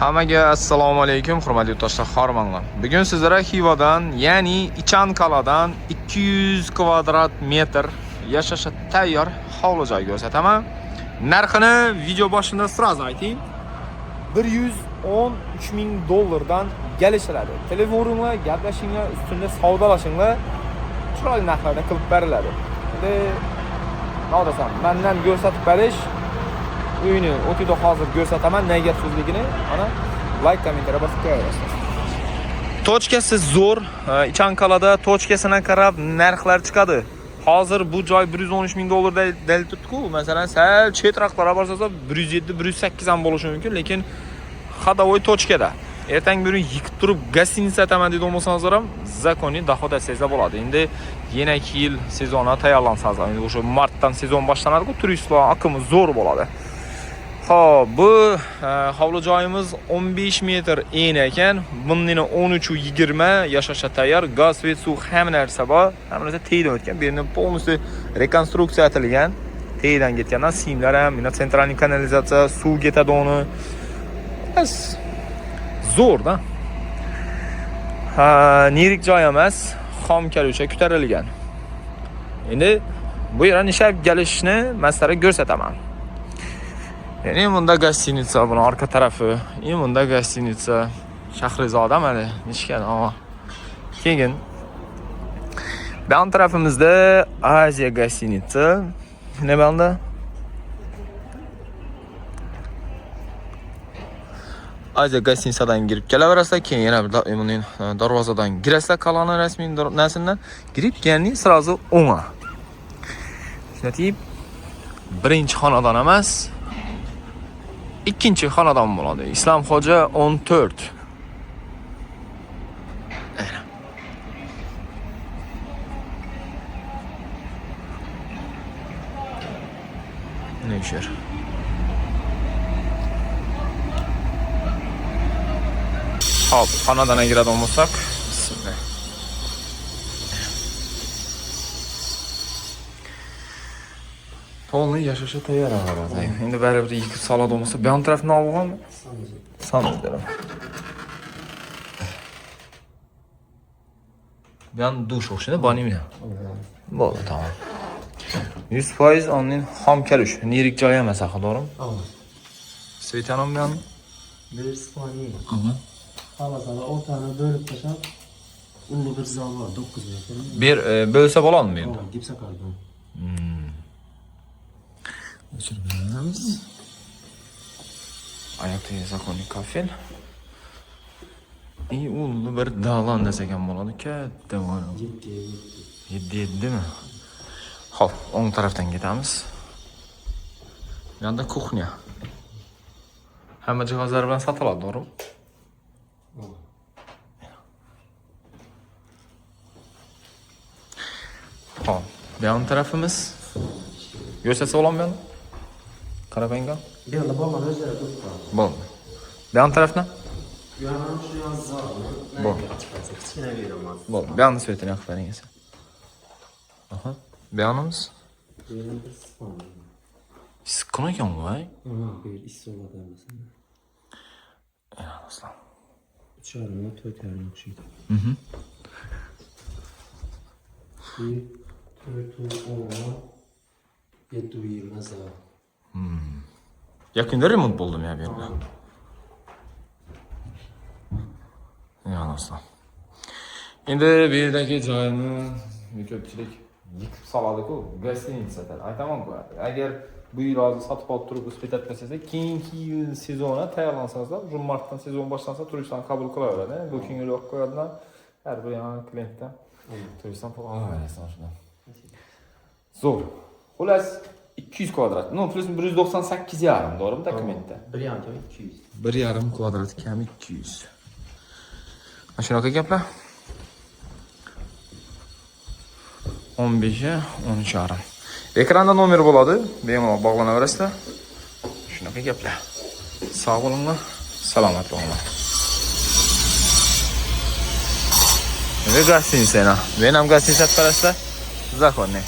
Hammaga assalomu alaykum, hurmatli yurtdoshlar, xormanlar. Bugun sizlarga Xivadan, ya'ni Ichanqal'dan 200 kvadrat metr yashashga tayyor hovli joy ko'rsataman. Narxini video boshida sразу ayting. $113,000 kelishiladi. Telefoninglar, gaplashinglar, ustunda savdolashinglar chiroyli narxlarda qilib beriladi. Endi nodasam, mendan ko'rsatib berish uyni o'tida hozir ko'rsataman, nega so'zligini. Mana like, kommentariya bosib qo'yasiz. Tochkasi zo'r. Ichanqal'da tochkasini qarab narxlar chiqadi. Hozir bu joy $113,000 dalil turibdi-ku. Masalan, sal chetroqlarga borsangiz 107, 108 ham bo'lishi mumkin, lekin xadovoy tochkada. Ertangi kuni yigit turib gostinitsa ataman dedi olmasangiz ham zakoniy dohod etsangiz bo'ladi. Endi yana 2 yil sezonga tayyorlansangiz, endi o'sha martdan sezon boshlanadi-ku, turistlar oqimi zo'r bo'ladi. Xo'p, bu hovli joyimiz 15 metr en ekan. Bunning 13-20 yashashga tayyor. Gaz, svet, suv hamma narsa bor. Hamma narsa teydan o'tgan. Bu yerni полностью rekonstruksiya etilgan. Teydan ketgandan simlar ham, mana sentralniy kanalizatsiya, suv ketadi uni. Bas zo'rda. Nirik joy emas, xom keluvchi ko'tarilgan. Endi bu yerga nishab kelishni maslahat ko'rsataman. Yani bunda gostinitsa buni orqa tarafi, bunda gostinitsa Shahrizoda mana nishgan ama. Keyin bu tarafimizda Aziya gostinitsa. Ne banda? Aziya gostinitsadan girib kelaverasizlar, keyin yana bir uning darvozadan girasizlar, kaloni rasmiy narsadan girib kelning sразу o'ng'a. Shunday birinchi xonadon emas, ikkinchi xonadon bo'ladi. Islomxo'ja 14. Ne işer? Hop, xonadonga kiradigan bo'lsak, bismillah. To'liq yashashga tayyor bo'ladi. Endi baribir yigit soladi bo'lmasa, bu yon tarafni olganmi? Sanadilar. Bu yon dush o'xshaydi, bormi? Bo'ldi, tamam. 100% onun xom kelish, nirik joy emas, to'g'rimi? Svetanom bu yon. Bir saniye. Havasada o'rtani bo'lib tashab, uni bir zal bor, 9 metr. Bir bo'lsa bo'ladimi endi? Gipsakarbon. O'chiramiz. Ayakta zakonik kafel. Uni bir dalan desak ham bo'ladi, katta bo'ladi. 7 mi? Xo'p, o'ng tarafdan ketamiz. Bu yerda kuxnya. Hamma jihozlar bilan sotiladi, to'g'rimi? Xo'p, bu yon tarafimiz. Yo'sasa bo'ladimi? Qarabanga. Bu yerda bo'lmadi, o'zlari ko'p bor. Bo'ldi. Bu yon tarafni? Bu yerdan shu yozdi. Bo'ldi. Kichkina beraman. Bo'ldi. Bu yonni svetini yoqib bering esa. Aha. Bu yonimiz? Bu yerdan bir spon. Issiqqina ekan voy. Bu yer issiqroq emasmi? Aslan. 3,5-4,5 o'xshaydi. Yakında remont buldum ya bir yerda. Ya aslan. Endi bu yerdagi joyni ko'pchilik yutib soladi-ku, gostinitsadan. Aytaman-ku, agar bu yil hozir sotib olib turib ispetat qilsangiz, keyingi yil sezonga tayyorlansangizlar, shu martdan sezon boshlansa turistlarni qabul qilaveradi. Booking yo'q qo'yadilar. Har bir yana klientdan turistdan pul olaverasizlar shundan. Zo'r. Xullas 200 kvadrat. No, plus 198,5, to'g'rimi dokumentda? 1,5 200. 1,5 kvadrat kam 200. Mana shunaqa gaplar. 15 13,5. Ekranda nomer bo'ladi, bemalol bog'lanaverasizlar. Shunaqa gaplar. Sog' bo'linglar, salomat bo'linglar. Ve gostinitsa. Men ham gostinitsa parasida zaxonni.